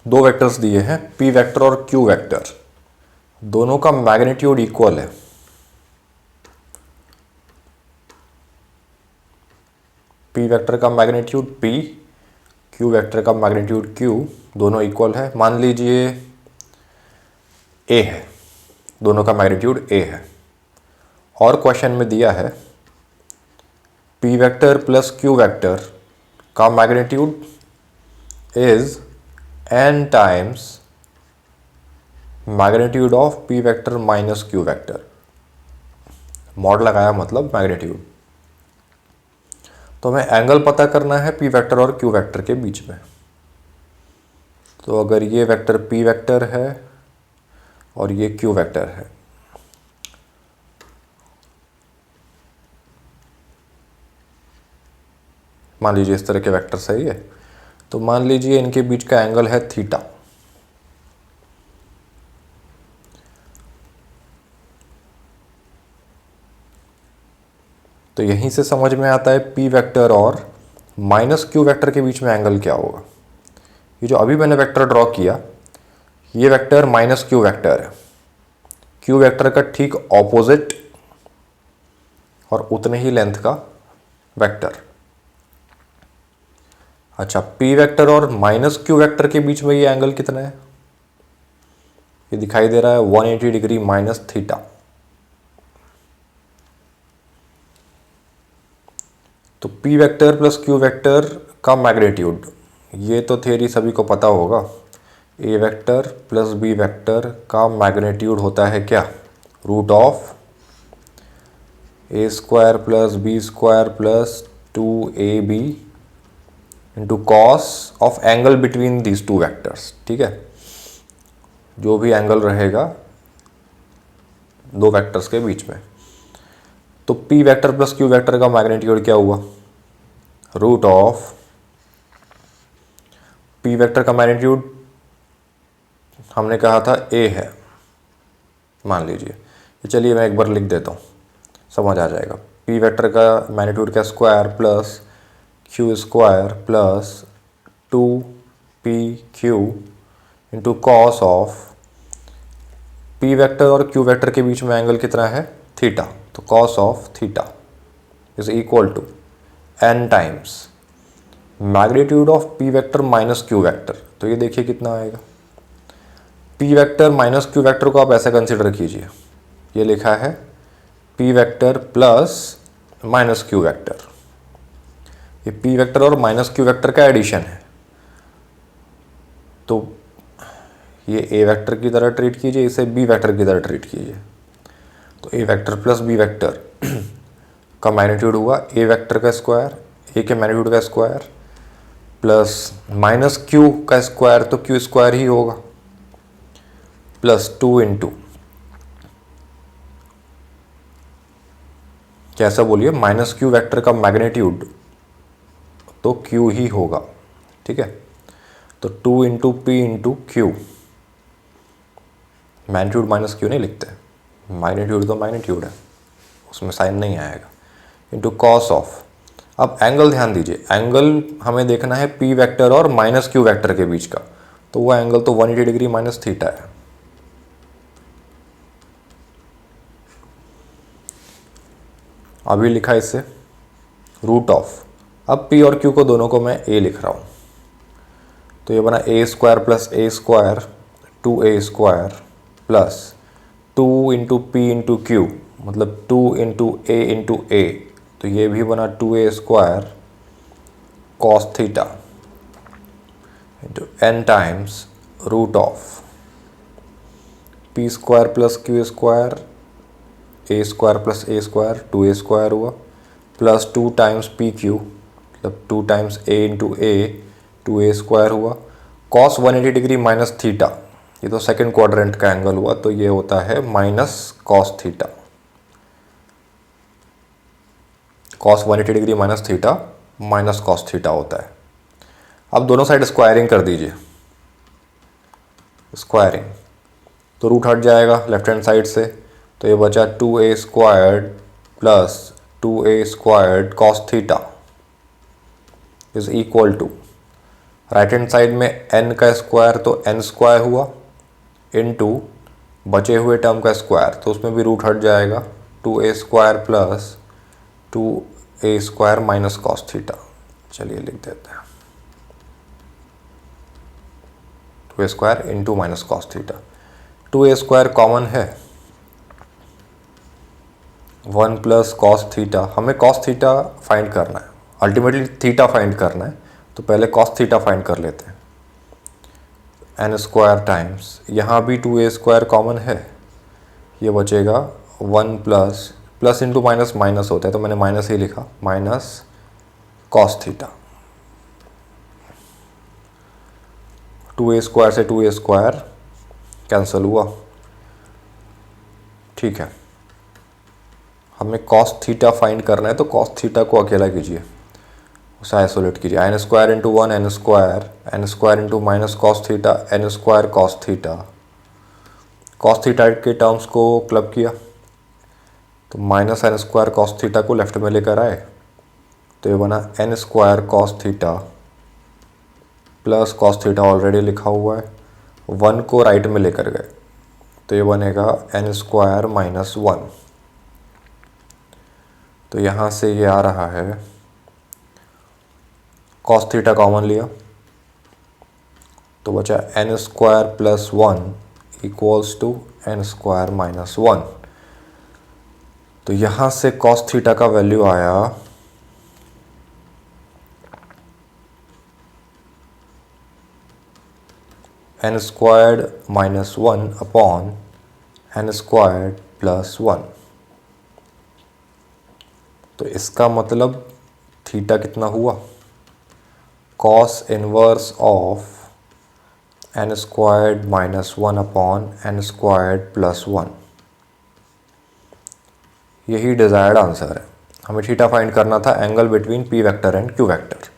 दो वेक्टर्स दिए हैं p वेक्टर और q वेक्टर, दोनों का मैग्नीट्यूड इक्वल है। p वेक्टर का मैग्नीट्यूड p, q वेक्टर का मैग्नीट्यूड q, दोनों इक्वल है। मान लीजिए a है, दोनों का मैग्नीट्यूड a है, और क्वेश्चन में दिया है p vector plus q vector का magnitude is n times magnitude of p vector minus q vector. Mod लगाया मतलब मैग्नीट्यूड। तो हमें एंगल पता करना है p वेक्टर और q वेक्टर के बीच में। तो अगर ये वेक्टर p वेक्टर है और ये q वेक्टर है, मान लीजिए इस तरह के वेक्टर सही है, तो मान लीजिए इनके बीच का एंगल है थीटा। तो यहीं से समझ में आता है p वेक्टर और माइनस q वेक्टर के बीच में एंगल क्या होगा। ये जो अभी मैंने वेक्टर ड्रॉ किया, ये वेक्टर माइनस q वेक्टर है, q वेक्टर का ठीक ऑपोजिट और उतने ही लेंथ का वेक्टर। अच्छा, p वेक्टर और माइनस q वेक्टर के बीच में ये एंगल कितना है? ये दिखाई दे रहा है 180 डिग्री माइनस थीटा। तो p vector plus q vector का मैग्नीट्यूड, ये तो थियरी सभी को पता होगा, a vector plus b vector का मैग्नीट्यूड होता है क्या? Root of a square plus b square plus 2ab into cos of angle between these two vectors. ठीक है, जो भी एंगल रहेगा दो वेक्टर्स के बीच में। तो p vector plus q vector का मैग्नीट्यूड क्या हुआ? रूट ऑफ p वेक्टर का मैग्नीट्यूड हमने कहा था a है, मान लीजिए। चलिए मैं एक बार लिख देता हूँ, समझ आ जाएगा। p वेक्टर का मैग्नीट्यूड का square plus q square plus 2pq into cos of p vector और q वेक्टर के बीच में एंगल कितना है? थीटा। तो cos of theta is equal to n times magnitude of p vector minus q vector. तो ये देखिए कितना आएगा। p vector minus q vector को आप ऐसे कंसिडर कीजिए, ये लिखा है p vector plus minus q vector. ये p वेक्टर और माइनस q वेक्टर का एडिशन है, तो ये a वेक्टर की तरह ट्रीट कीजिए, इसे b वेक्टर की तरह ट्रीट कीजिए। तो a vector plus b vector का मैग्नीट्यूड हुआ a वेक्टर का स्क्वायर, a के मैग्नीट्यूड का स्क्वायर, प्लस माइनस q का स्क्वायर, तो q स्क्वायर ही होगा, प्लस 2 इंटू, कैसा बोलिए, माइनस q वेक्टर का मैग्नीट्यूड तो q ही होगा। ठीक है, तो 2 into p into Q, magnitude minus Q नहीं लिखते, मैग्नीट्यूड तो मैग्नीट्यूड है, उसमें साइन नहीं आएगा, इंटू कॉस ऑफ। अब एंगल ध्यान दीजिए, एंगल हमें देखना है p वेक्टर और माइनस q वेक्टर के बीच का, तो वो एंगल तो 180 डिग्री माइनस थीटा है। अभी लिखा इससे रूट ऑफ, अब p और q को दोनों को मैं a लिख रहा हूँ, तो ये बना a square plus a square 2a square plus 2 into p into q, मतलब 2 इंटू a, तो ये भी बना 2a square cos theta into n times root of p square plus q square a square plus a square 2a square हुआ, plus 2 times p q, मतलब 2 times a into a 2a square हुआ, cos 180 degree minus theta, ये तो second quadrant का angle हुआ, तो ये होता है minus cos theta. Cos 180 degree minus theta minus cos theta होता है। अब दोनों साइड स्क्वायरिंग कर दीजिए, स्क्वायरिंग तो रूट हट जाएगा लेफ्ट हैंड साइड से, तो ये बचा 2a squared plus 2a squared cos theta is equal to right hand side में n का स्क्वायर तो n स्क्वायर हुआ इनटू बचे हुए टर्म का स्क्वायर, तो उसमें भी रूट हट जाएगा 2a square plus 2a square minus cos theta. चलिए लिख देते हैं 2a square into minus cos theta. 2a square common है, 1 प्लस कॉस थीटा, हमें कॉस थीटा फाइंड करना है, अल्टीमेटली थीटा फाइंड करना है, तो पहले कॉस थीटा फाइंड कर लेते हैं। एन स्क्वायर टाइम्स, यहाँ भी 2a स्क्वायर कॉमन है, ये बचेगा 1 plus plus into minus minus होता है तो मैंने माइनस ही लिखा, minus cos theta. 2a square से 2a स्क्वायर कैंसिल हुआ, ठीक है। हमें कॉस थीटा फाइंड करना है तो कॉस थीटा को अकेला कीजिए, उसे आइसोलेट कीजिए। N square into 1 n square into minus cos theta n square cos theta. Cos theta के टर्म्स को क्लब किया तो minus n square cos theta को लेफ्ट में लेकर आए तो ये बना n square cos theta plus cos theta already लिखा हुआ है, 1 को राइट में लेकर गए तो ये बनेगा एन स्क्वायर माइनस 1। तो यहाँ से ये आ रहा है, कॉस थीटा कॉमन लिया तो बचा n square plus 1 equals to n square minus 1। तो यहाँ से कॉस थीटा का वैल्यू आया n squared minus 1 upon n squared plus 1। तो इसका मतलब थीटा कितना हुआ, cos inverse of n squared minus 1 upon n squared plus 1। यही डिजायर्ड आंसर है। हमें थीटा फाइंड करना था angle between P vector and Q vector.